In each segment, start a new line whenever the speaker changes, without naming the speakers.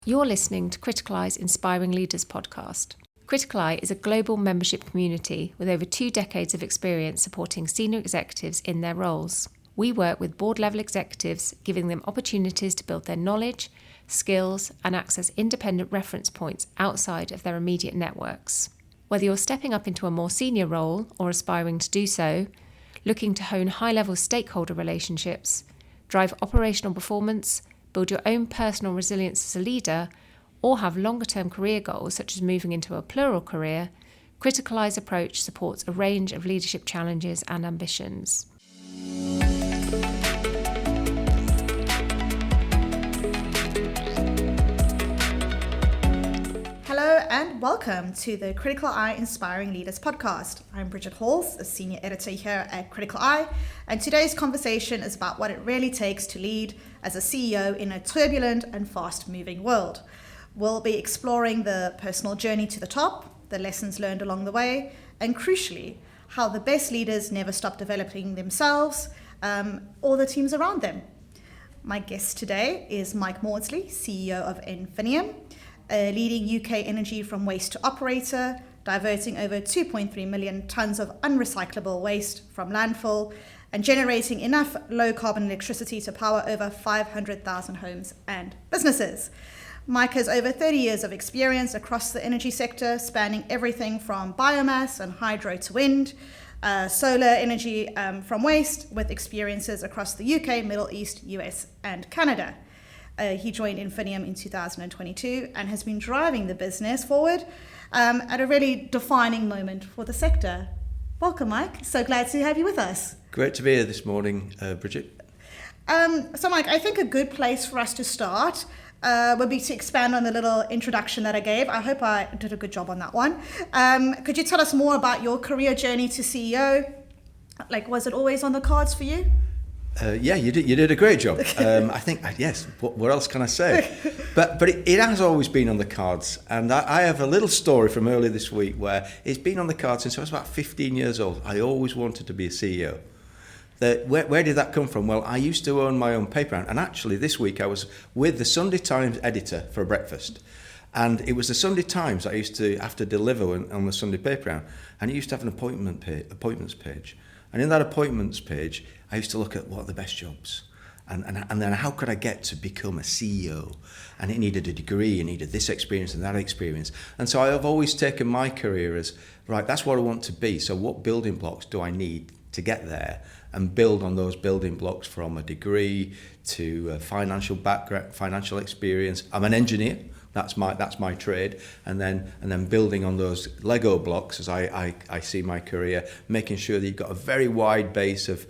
You're listening to Criticaleye's Inspiring Leaders podcast. Criticaleye is a global membership community with over 2 decades of experience supporting senior executives in their roles. We work with board-level executives, giving them opportunities to build their knowledge, skills, and access independent reference points outside of their immediate networks. Whether you're stepping up into a more senior role or aspiring to do so, looking to hone high-level stakeholder relationships, drive operational performance, build your own personal resilience as a leader, or have longer-term career goals such as moving into a plural career, Criticaleye's approach supports a range of leadership challenges and ambitions.
Hello and welcome to the Criticaleye Inspiring Leaders podcast. I'm Bridgette Hall, a senior editor here at Criticaleye, and today's conversation is about what it really takes to lead as a CEO in a turbulent and fast-moving world. We'll be exploring the personal journey to the top, the lessons learned along the way, and crucially, how the best leaders never stop developing themselves or the teams around them. My guest today is Mike Maudsley, CEO of Enfinium, a leading UK energy from waste to operator, diverting over 2.3 million tonnes of unrecyclable waste from landfill and generating enough low-carbon electricity to power over 500,000 homes and businesses. Mike has over 30 years of experience across the energy sector, spanning everything from biomass and hydro to wind, solar energy from waste, with experiences across the UK, Middle East, US and Canada. He joined Enfinium in 2022 and has been driving the business forward at a really defining moment for the sector. Welcome, Mike. So glad to have you with us.
Great to be here this morning, Bridgette.
So, Mike, I think a good place for us to start would be to expand on the little introduction that I gave. I hope I did a good job on that one. Could you tell us more about your career journey to CEO? Like, was it always on the cards for you?
Yeah, you did a great job. I think, yes, what else can I say? But it has always been on the cards. And I have a little story from earlier this week where it's been on the cards since I was about 15 years old. I always wanted to be a CEO. Where did that come from? Well, I used to own my own paper. And actually, this week I was with the Sunday Times editor for a breakfast. And it was the Sunday Times I used to have to deliver on the Sunday paper round. And it used to have an appointments page. And in that appointments page, I used to look at what are the best jobs. And then how could I get to become a CEO? And it needed a degree, it needed this experience and that experience. And so I have always taken my career as, right, that's what I want to be. So what building blocks do I need to get there? And build on those building blocks from a degree to a financial background, financial experience. I'm an engineer. That's my trade, and then building on those Lego blocks as I see my career, making sure that you've got a very wide base of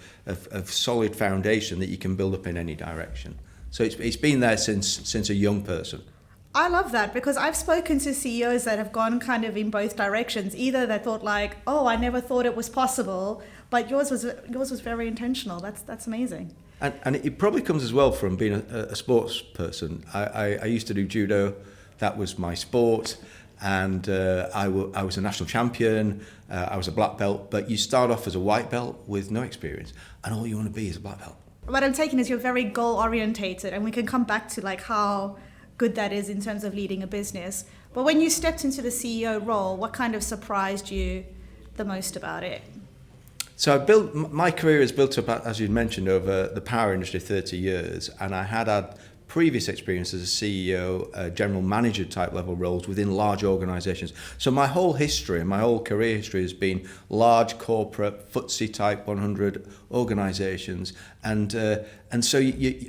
solid foundation that you can build up in any direction. So it's been there since a young person.
I love that because I've spoken to CEOs that have gone kind of in both directions. Either they thought like, oh, I never thought it was possible, but yours was very intentional. That's amazing.
And it probably comes as well from being a sports person. I used to do judo. That was my sport, and I was a national champion, I was a black belt, but you start off as a white belt with no experience, and all you want to be is a black belt.
What I'm taking is you're very goal-orientated, and we can come back to like how good that is in terms of leading a business. But when you stepped into the CEO role, what kind of surprised you the most about it?
So my career is built up, as you mentioned, over the power industry, 30 years, and I had previous experience as a CEO, general manager type level roles within large organisations. So my whole history, my whole career history has been large corporate FTSE type 100 organisations, and so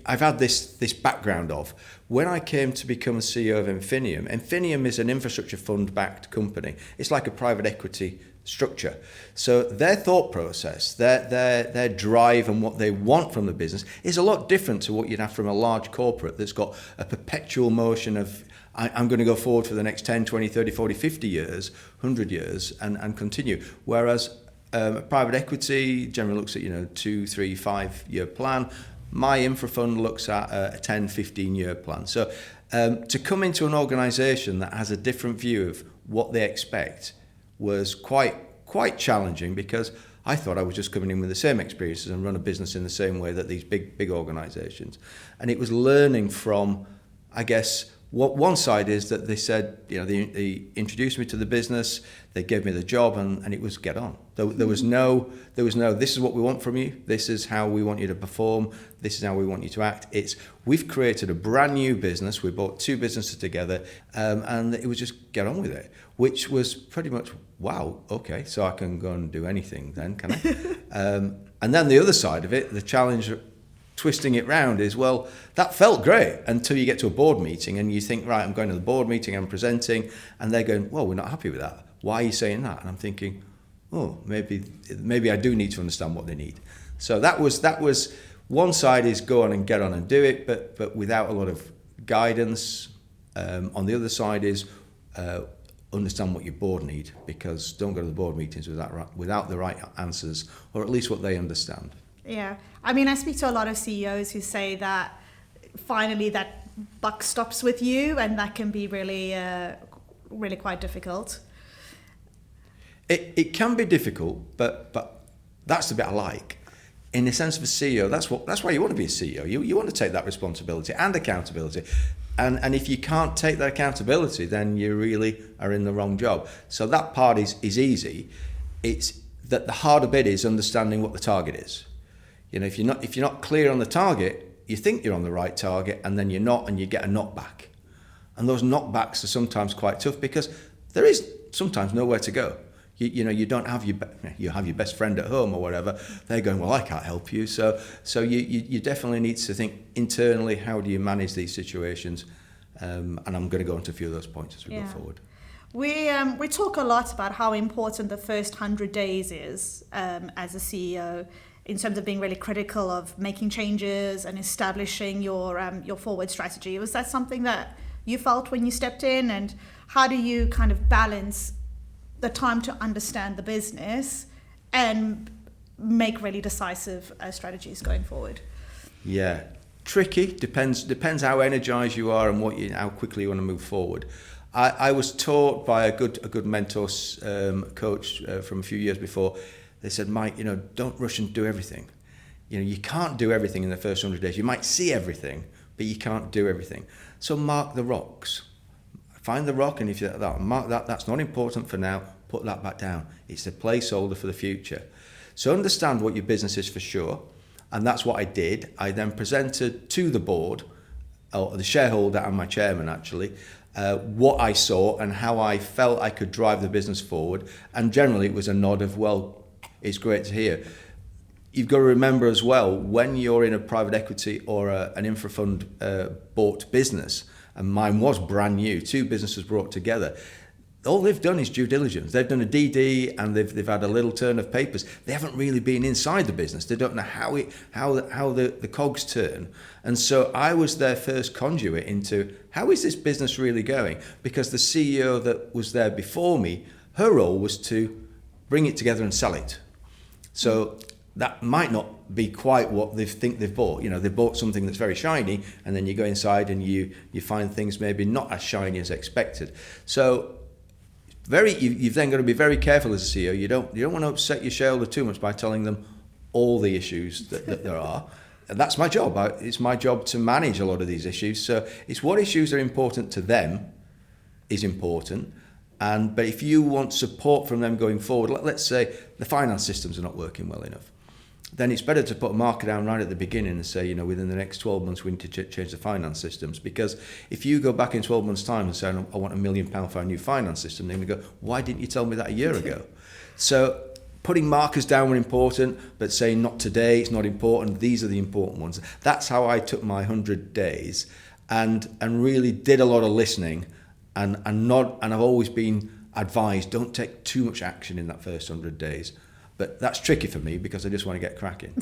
I've had this background of when I came to become a CEO of Enfinium. Enfinium is an infrastructure fund backed company. It's like a private equity structure. So their thought process, their drive and what they want from the business is a lot different to what you'd have from a large corporate that's got a perpetual motion of I'm going to go forward for the next 10, 20, 30, 40, 50 years, 100 years and continue. Whereas private equity generally looks at 2, 3, 5 year plan. My infra fund looks at a 10, 15 year plan. So to come into an organisation that has a different view of what they expect was quite challenging, because I thought I was just coming in with the same experiences and run a business in the same way that these big organisations. And it was learning from, I guess, one side is that they said, they introduced me to the business, they gave me the job, and it was get on. There was no, this is what we want from you, this is how we want you to perform, this is how we want you to act. We've created a brand new business, we brought two businesses together, and it was just get on with it, which was pretty much, wow, okay, so I can go and do anything then, can I? And then the other side of it, the challenge, twisting it round, is, well, that felt great until you get to a board meeting and you think, right, I'm going to the board meeting, I'm presenting, and they're going, well, we're not happy with that. Why are you saying that? And I'm thinking, oh, maybe I do need to understand what they need. So that was one side, is go on and get on and do it, but without a lot of guidance. On the other side is understand what your board need, because don't go to the board meetings without the right answers, or at least what they understand.
Yeah, I mean, I speak to a lot of CEOs who say that finally that buck stops with you, and that can be really, really quite difficult.
It can be difficult, but that's the bit I like. In the sense of a CEO, that's why you want to be a CEO. You want to take that responsibility and accountability. And if you can't take that accountability, then you really are in the wrong job. So that part is easy. It's that the harder bit is understanding what the target is. If you're not clear on the target, you think you're on the right target, and then you're not, and you get a knockback. And those knockbacks are sometimes quite tough, because there is sometimes nowhere to go. You don't have you have your best friend at home or whatever. They're going, well, I can't help you. So you definitely need to think internally, how do you manage these situations? And I'm going to go into a few of those points as we go forward.
We talk a lot about how important the first 100 days is as a CEO, in terms of being really critical of making changes and establishing your forward strategy. Was that something that you felt when you stepped in, and how do you kind of balance the time to understand the business and make really decisive strategies going forward?
Yeah, tricky. Depends how energized you are and how quickly you want to move forward. I was taught by a good mentor, coach from a few years before. They said, Mike, don't rush and do everything. You can't do everything in the first 100 days. You might see everything, but you can't do everything. So mark the rocks. Find the rock, and if you mark that's not important for now, put that back down. It's a placeholder for the future. So understand what your business is for sure, and that's what I did. I then presented to the board, or the shareholder and my chairman actually, what I saw and how I felt I could drive the business forward. And generally it was a nod of, well, it's great to hear. You've got to remember as well, when you're in a private equity or an infra fund bought business, and mine was brand new, two businesses brought together, all they've done is due diligence. They've done a DD and they've had a little turn of papers. They haven't really been inside the business. They don't know how the cogs turn. And so I was their first conduit into, how is this business really going? Because the CEO that was there before me, her role was to bring it together and sell it. So that might not be quite what they think they've bought. They bought something that's very shiny, and then you go inside and you find things maybe not as shiny as expected. So you've then got to be very careful as a CEO. You don't want to upset your shareholder too much by telling them all the issues that there are. And that's my job. It's my job to manage a lot of these issues. So it's what issues are important to them is important. But if you want support from them going forward, let's say the finance systems are not working well enough, then it's better to put a marker down right at the beginning and say, within the next 12 months we need to change the finance systems. Because if you go back in 12 months' time and say, I want £1 million for a new finance system, they're going to go, why didn't you tell me that a year ago? So putting markers down were important, but saying not today, it's not important, these are the important ones. That's how I took my 100 days and really did a lot of listening and I've always been advised, don't take too much action in that first 100 days. But that's tricky for me because I just want to get cracking.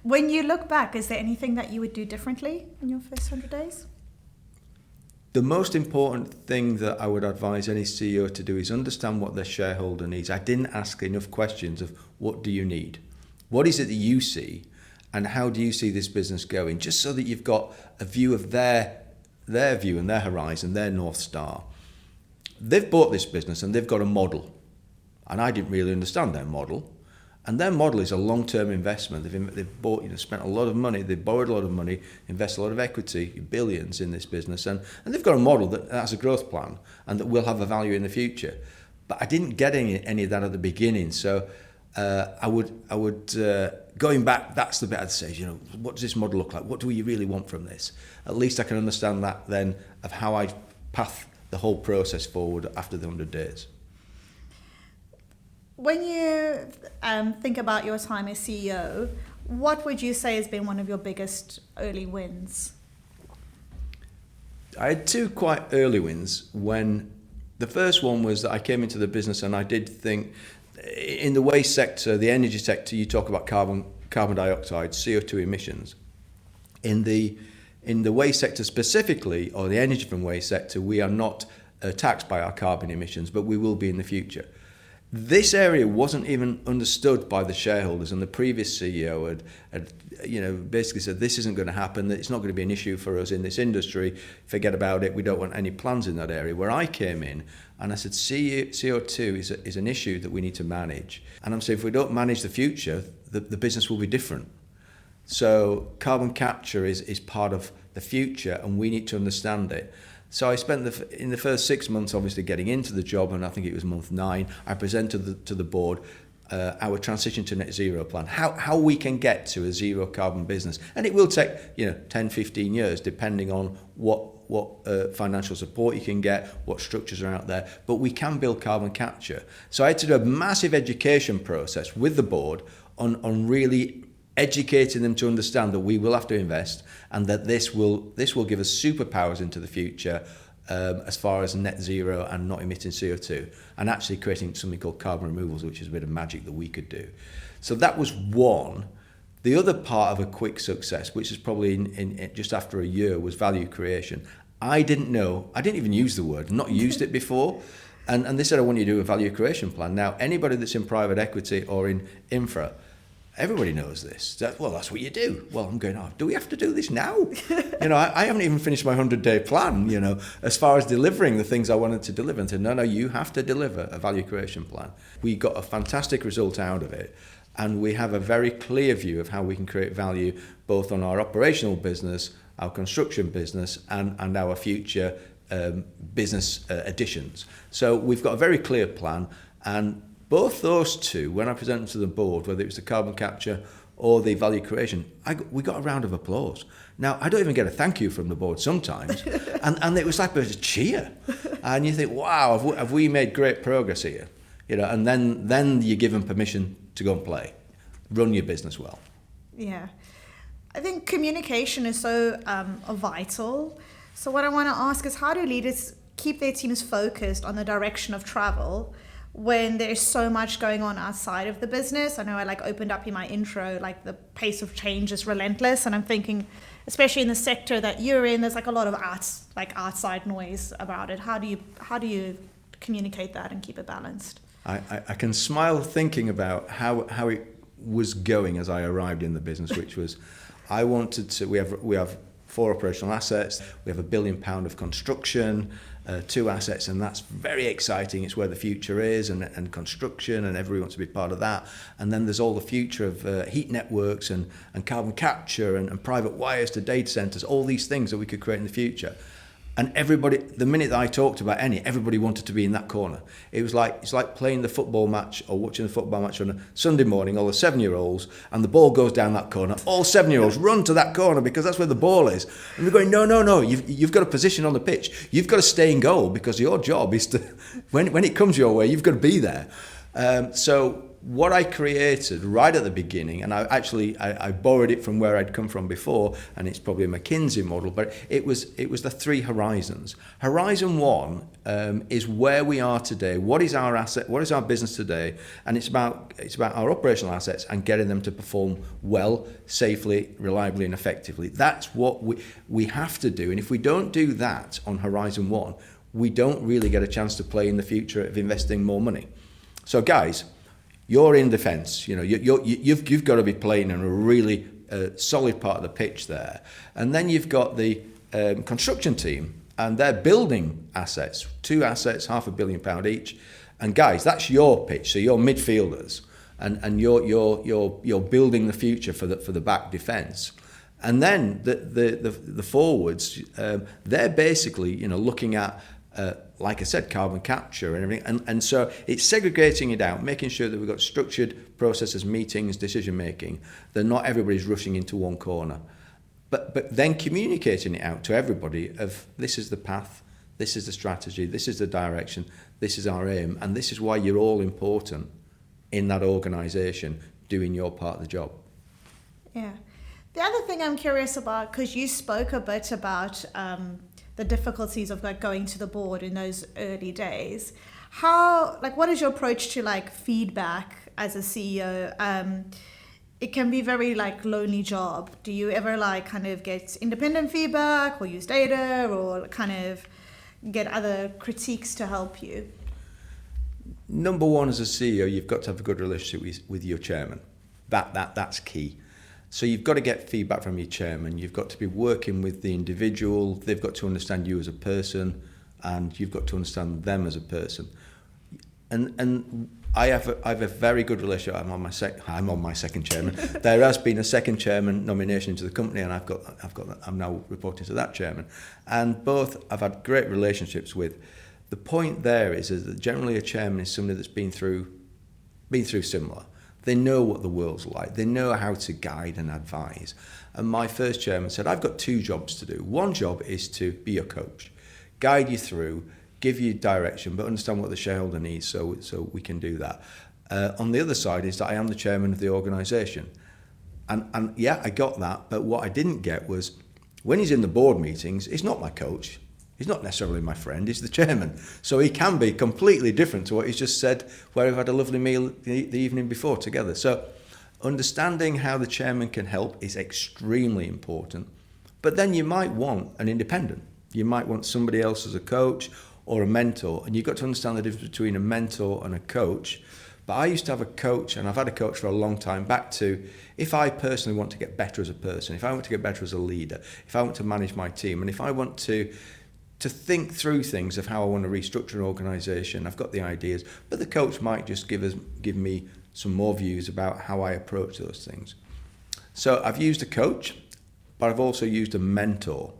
When you look back, is there anything that you would do differently in your first 100 days?
The most important thing that I would advise any CEO to do is understand what their shareholder needs. I didn't ask enough questions of what do you need? What is it that you see? And how do you see this business going? Just so that you've got a view of their view and their horizon, their North Star. They've bought this business and they've got a model. And I didn't really understand their model. And their model is a long-term investment. They've bought, spent a lot of money, they've borrowed a lot of money, invested a lot of equity, billions in this business, and they've got a model that has a growth plan and that will have a value in the future. But I didn't get any of that at the beginning, so I would going back, that's the bit I'd say, what does this model look like? What do we really want from this? At least I can understand that then of how I path the whole process forward after the 100 days.
When you think about your time as CEO, what would you say has been one of your biggest early wins?
I had two quite early wins. When the first one was that I came into the business and I did think in the waste sector, the energy sector, you talk about carbon dioxide, CO2 emissions. In the waste sector specifically, or the energy from waste sector, we are not taxed by our carbon emissions, but we will be in the future. This area wasn't even understood by the shareholders, and the previous CEO had basically said this isn't going to happen, that it's not going to be an issue for us in this industry, forget about it, we don't want any plans in that area. Where I came in and I said CO2 is an issue that we need to manage, and I'm saying if we don't manage the future, the business will be different. So carbon capture is part of the future, and we need to understand it. So I spent in the first 6 months obviously getting into the job, and I think it was month 9, I presented to the board our transition to net zero plan, how we can get to a zero carbon business. And it will take 10, 15 years depending on what financial support you can get, what structures are out there, but we can build carbon capture. So I had to do a massive education process with the board on really educating them to understand that we will have to invest and that this will give us superpowers into the future as far as net zero and not emitting CO2, and actually creating something called carbon removals, which is a bit of magic that we could do. So that was one. The other part of a quick success, which is probably in just after a year, was value creation. I didn't even use the word, not used it before. And they said, I want you to do a value creation plan. Now, anybody that's in private equity or in infra, everybody knows this. That's what you do. Well, I'm going, do we have to do this now? I haven't even finished my 100-day plan, as far as delivering the things I wanted to deliver. And said, no, you have to deliver a value creation plan. We got a fantastic result out of it. And we have a very clear view of how we can create value, both on our operational business, our construction business, and our future business additions. So we've got a very clear plan. And both those two, when I presented them to the board, whether it was the carbon capture or the value creation, we got a round of applause. Now, I don't even get a thank you from the board sometimes, and it was like a cheer. And you think, wow, have we made great progress here? And then you give them permission to go and play, run your business well.
Yeah. I think communication is so vital. So what I want to ask is, how do leaders keep their teams focused on the direction of travel when there's so much going on outside of the business? I know I opened up in my intro, the pace of change is relentless. And I'm thinking, especially in the sector that you're in, there's a lot of outside noise about it. How do you communicate that and keep it balanced?
I can smile thinking about how it was going as I arrived in the business, which was, I wanted to, we have 4 operational assets, we have £1 billion of construction, 2 assets, and that's very exciting. It's where the future is, and construction, and everyone wants to be part of that. And then there's all the future of heat networks and carbon capture and private wires to data centers, all these things that we could create in the future. And everybody, the minute that I talked about everybody wanted to be in that corner. It's like playing the football match or watching the football match on a Sunday morning, all the 7-year-olds, and the ball goes down that corner. All 7-year-olds run to that corner because that's where the ball is. And we're going, no, you've got a position on the pitch. You've got to stay in goal because your job is to, when it comes your way, you've got to be there. So what I created right at the beginning, and I borrowed it from where I'd come from before, and it's probably a McKinsey model, but it was the 3 horizons. Horizon 1 is where we are today. What is our asset? What is our business today? And it's about our operational assets and getting them to perform well, safely, reliably, and effectively. That's what we have to do. And if we don't do that on Horizon 1, we don't really get a chance to play in the future of investing more money. So guys, you're in defence. You've got to be playing in a really solid part of the pitch there. And then you've got the construction team, and they're building assets, 2 assets, £500 million each. And guys, that's your pitch. So your midfielders, and you're building the future for the back defence. And then the forwards, they're basically looking at like I said, carbon capture and everything, and so it's segregating it out, making sure that we've got structured processes, meetings, decision making, that not everybody's rushing into one corner, but then communicating it out to everybody of this is the path, this is the strategy, this is the direction, this is our aim, and this is why you're all important in that organisation doing your part of the job.
Yeah. The other thing I'm curious about, because you spoke a bit about the difficulties of going to the board in those early days. What is your approach to feedback as a CEO? It can be very lonely job. Do you ever kind of get independent feedback or use data or kind of get other critiques to help you?
Number one, as a CEO, you've got to have a good relationship with your chairman. That's key. So you've got to get feedback from your chairman. You've got to be working with the individual. They've got to understand you as a person, and you've got to understand them as a person. And I have a very good relationship. I'm on my second chairman. There has been a second chairman nomination into the company, and I'm now reporting to that chairman. And both I've had great relationships with. The point there is that generally a chairman is somebody that's been through similar. They know what the world's like. They know how to guide and advise. And my first chairman said, I've got two jobs to do. One job is to be your coach, guide you through, give you direction, but understand what the shareholder needs so we can do that. On the other side is that I am the chairman of the organisation. And yeah, I got that. But what I didn't get was when he's in the board meetings, he's not my coach. He's not necessarily my friend, he's the chairman. So he can be completely different to what he's just said, where we've had a lovely meal the evening before together. So understanding how the chairman can help is extremely important. But then you might want an independent. You might want somebody else as a coach or a mentor. And you've got to understand the difference between a mentor and a coach. But I used to have a coach, and I've had a coach for a long time, back to if I personally want to get better as a person, if I want to get better as a leader, if I want to manage my team, and if I want to think through things of how I want to restructure an organisation. I've got the ideas, but the coach might just give me some more views about how I approach those things. So I've used a coach, but I've also used a mentor,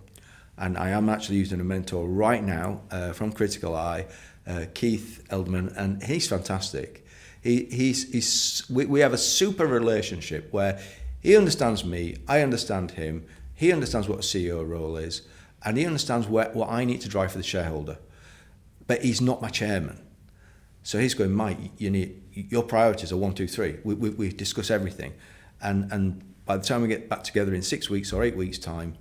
and I am actually using a mentor right now from Criticaleye, Keith Eldman, and he's fantastic. We have a super relationship where he understands me, I understand him, he understands what a CEO role is, and he understands what I need to drive for the shareholder. But he's not my chairman. So he's going, Mike, your priorities are 1, 2, 3. We discuss everything. And by the time we get back together in 6 weeks or 8 weeks' time,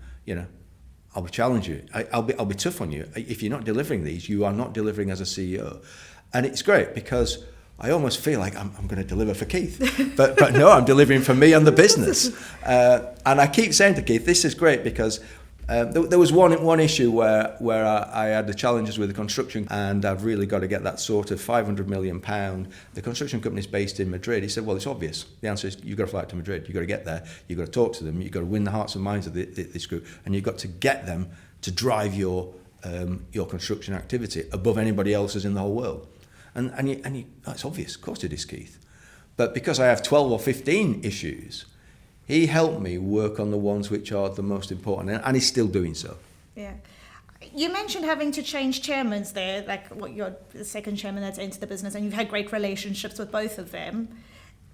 I'll challenge you. I'll be tough on you. If you're not delivering these, you are not delivering as a CEO. And it's great because I almost feel like I'm going to deliver for Keith. But no, I'm delivering for me and the business. And I keep saying to Keith, this is great because there was one issue where I had the challenges with the construction, and I've really got to get that sorted. £500 million. The construction company's based in Madrid. He said, well, it's obvious. The answer is you've got to fly to Madrid. You've got to get there. You've got to talk to them. You've got to win the hearts and minds of this group, and you've got to get them to drive your construction activity above anybody else's in the whole world. And that's obvious. Of course it is, Keith. But because I have 12 or 15 issues, he helped me work on the ones which are the most important, and he's still doing so. Yeah.
You mentioned having to change chairmans there, you're the second chairman that's entered the business, and you've had great relationships with both of them.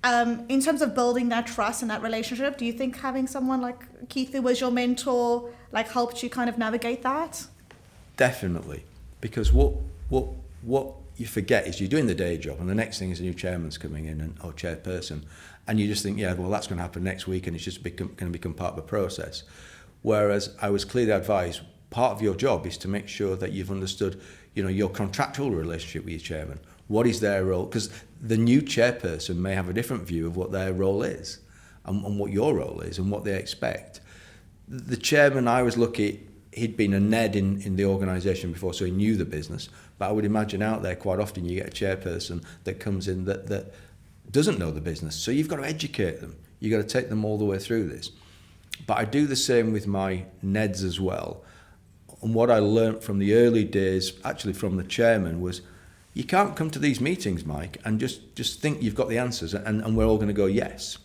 In terms of building that trust and that relationship, do you think having someone like Keith, who was your mentor, helped you kind of navigate that?
Definitely, because what you forget is you're doing the day job, and the next thing is a new chairman's coming in or chairperson. And you just think, yeah, well, that's going to happen next week, and it's just going to become part of the process. Whereas I was clearly advised, part of your job is to make sure that you've understood, your contractual relationship with your chairman. What is their role? Because the new chairperson may have a different view of what their role is and what your role is and what they expect. The chairman, I was lucky, he'd been a Ned in the organisation before, so he knew the business. But I would imagine out there quite often you get a chairperson that comes in that doesn't know the business. So you've got to educate them. You've got to take them all the way through this. But I do the same with my Neds as well. And what I learnt from the early days, actually from the chairman, was you can't come to these meetings, Mike, and just think you've got the answers and we're all going to go yes.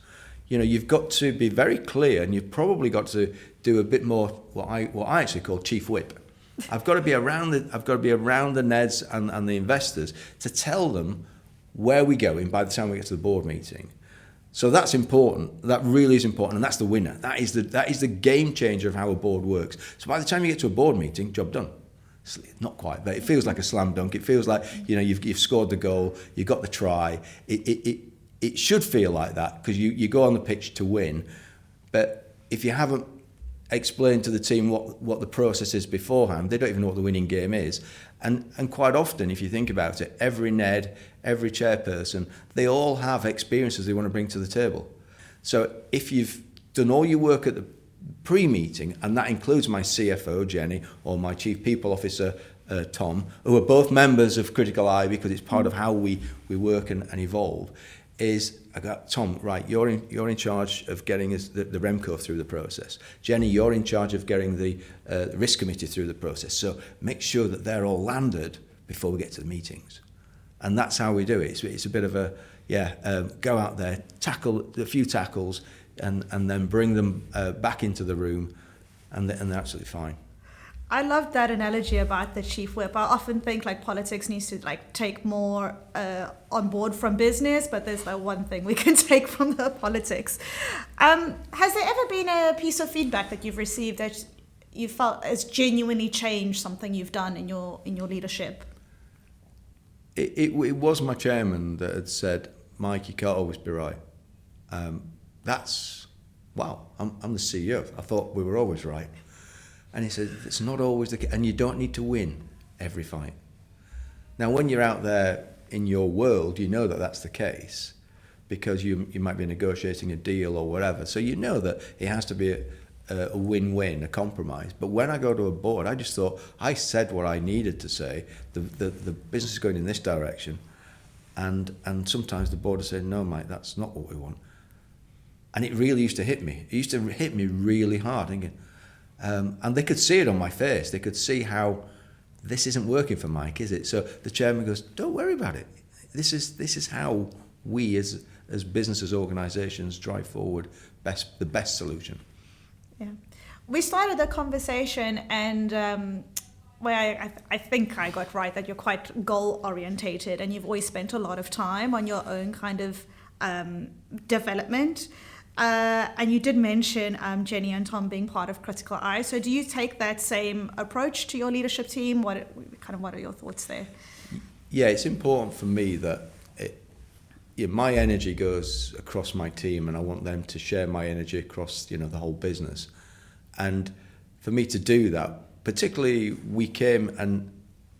You know, you've got to be very clear, and you've probably got to do a bit more what I actually call chief whip. I've got to be around the Neds and the investors to tell them where we're going by the time we get to the board meeting. So that's important. That really is important, and that's the winner. That is the game changer of how a board works. So by the time you get to a board meeting, job done. It's not quite, but it feels like a slam dunk. It feels like, you know, you've scored the goal, you got the try. It should feel like that because you go on the pitch to win. But if you haven't explained to the team what the process is beforehand, they don't even know what the winning game is. And quite often, if you think about it, every Ned, every chairperson, they all have experiences they want to bring to the table. So if you've done all your work at the pre-meeting, and that includes my CFO, Jenny, or my Chief People Officer, Tom, who are both members of Criticaleye because it's part of how we work and evolve, is I got Tom, right, you're in charge of getting us the Remco through the process. Jenny, you're in charge of getting the risk committee through the process. So make sure that they're all landed before we get to the meetings. And that's how we do it. It's a bit of a, go out there, tackle a few tackles, and then bring them back into the room, and they're absolutely fine.
I love that analogy about the chief whip. I often think like politics needs to like take more on board from business, but there's no one thing we can take from the politics. Has there ever been a piece of feedback that you've received that you felt has genuinely changed something you've done in your leadership?
It was my chairman that had said, Mike, you can't always be right. That's, wow, I'm the CEO. I thought we were always right. And he said, it's not always the case, and you don't need to win every fight. Now, when you're out there in your world, you know that that's the case because you might be negotiating a deal or whatever. So you know that it has to be a win-win, a compromise. But when I go to a board, I just thought, I said what I needed to say. The business is going in this direction. And sometimes the board is saying, no, Mike, that's not what we want. And it really used to hit me. It used to hit me really hard, thinking, and they could see it on my face. They could see how this isn't working for Mike, is it? So the chairman goes, don't worry about it. This is how we as businesses, organisations drive forward the best solution.
Yeah. We started the conversation and where I think I got right that you're quite goal orientated and you've always spent a lot of time on your own kind of development. And you did mention Jenny and Tom being part of Criticaleye. So do you take that same approach to your leadership team? What are your thoughts there?
Yeah, it's important for me that my energy goes across my team, and I want them to share my energy across the whole business. And for me to do that, particularly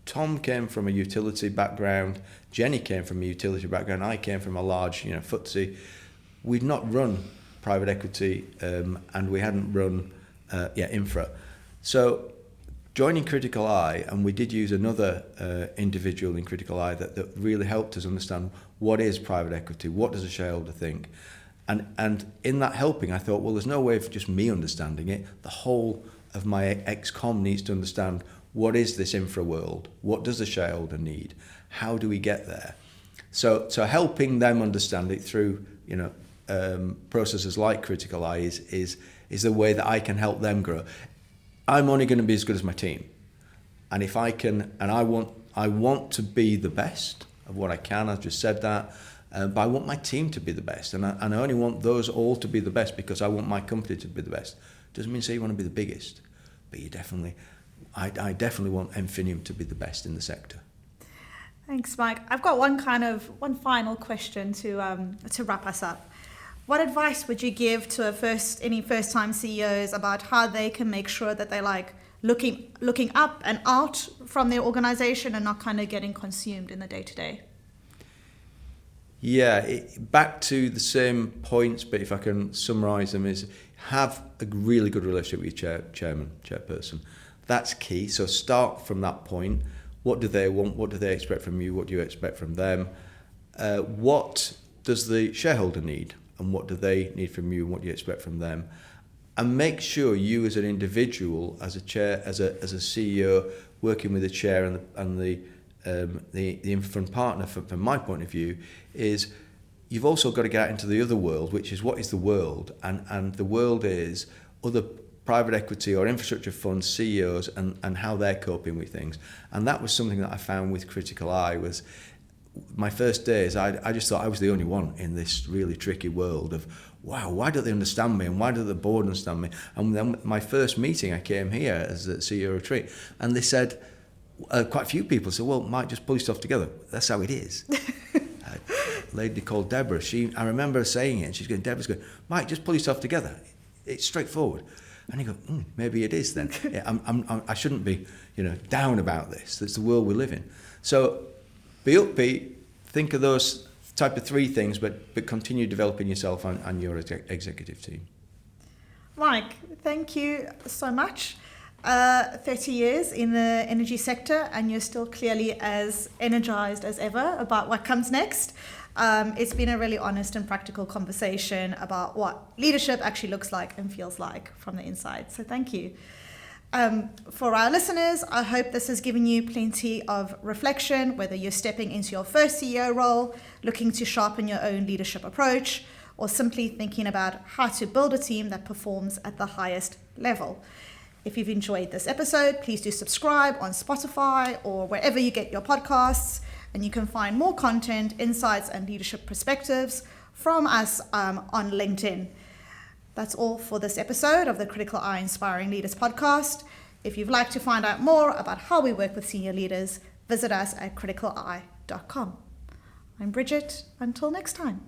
Tom came from a utility background, Jenny came from a utility background, I came from a large FTSE. We'd not run private equity, and we hadn't run infra. So joining Criticaleye, and we did use another individual in Criticaleye that really helped us understand what is private equity, what does a shareholder think. And in that helping, I thought, well, there's no way of just me understanding it. The whole of my ex-com needs to understand what is this infra world, what does the shareholder need, how do we get there? So helping them understand it through processes like Criticaleye is the way that I can help them grow. I'm only going to be as good as my team, and if I can, and I want to be the best of what I can. I've just said that, but I want my team to be the best, and I only want those all to be the best because I want my company to be the best. Doesn't mean say you want to be the biggest, but I definitely want enfinium to be the best in the sector.
Thanks, Mike. I've got one final question to wrap us up. What advice would you give to any first-time CEOs about how they can make sure that they're like looking up and out from their organization and not kind of getting consumed in the day-to-day?
Yeah, back to the same points, but if I can summarize them, is have a really good relationship with your chairperson. That's key. So start from that point. What do they want? What do they expect from you? What do you expect from them? What does the shareholder need? And what do they need from you? And what do you expect from them? And make sure you, as an individual, as a chair, as a CEO, working with the chair and the the infront partner, from my point of view, is you've also got to get out into the other world, which is what is the world, and the world is other private equity or infrastructure funds, CEOs, and how they're coping with things. And that was something that I found with Criticaleye. Was my first days, I just thought I was the only one in this really tricky world of, wow, why don't they understand me, and why don't the board understand me? And then my first meeting, I came here as the CEO retreat, and they said, quite a few people said, well, Mike, just pull your stuff together. That's how it is. A lady called Deborah, I remember saying it, and Deborah's going, Mike, just pull yourself together. It's straightforward. And you go, maybe it is then. Yeah, I shouldn't be, down about this. That's the world we live in. So be upbeat, think of those type of three things, but continue developing yourself and your executive team.
Mike, thank you so much. 30 years in the energy sector, and you're still clearly as energized as ever about what comes next. It's been a really honest and practical conversation about what leadership actually looks like and feels like from the inside. So thank you. For our listeners, I hope this has given you plenty of reflection, whether you're stepping into your first CEO role, looking to sharpen your own leadership approach, or simply thinking about how to build a team that performs at the highest level. If you've enjoyed this episode, please do subscribe on Spotify or wherever you get your podcasts. And you can find more content, insights, and leadership perspectives from us on LinkedIn. That's all for this episode of the Criticaleye Inspiring Leaders podcast. If you'd like to find out more about how we work with senior leaders, visit us at criticaleye.com. I'm Bridgette. Until next time.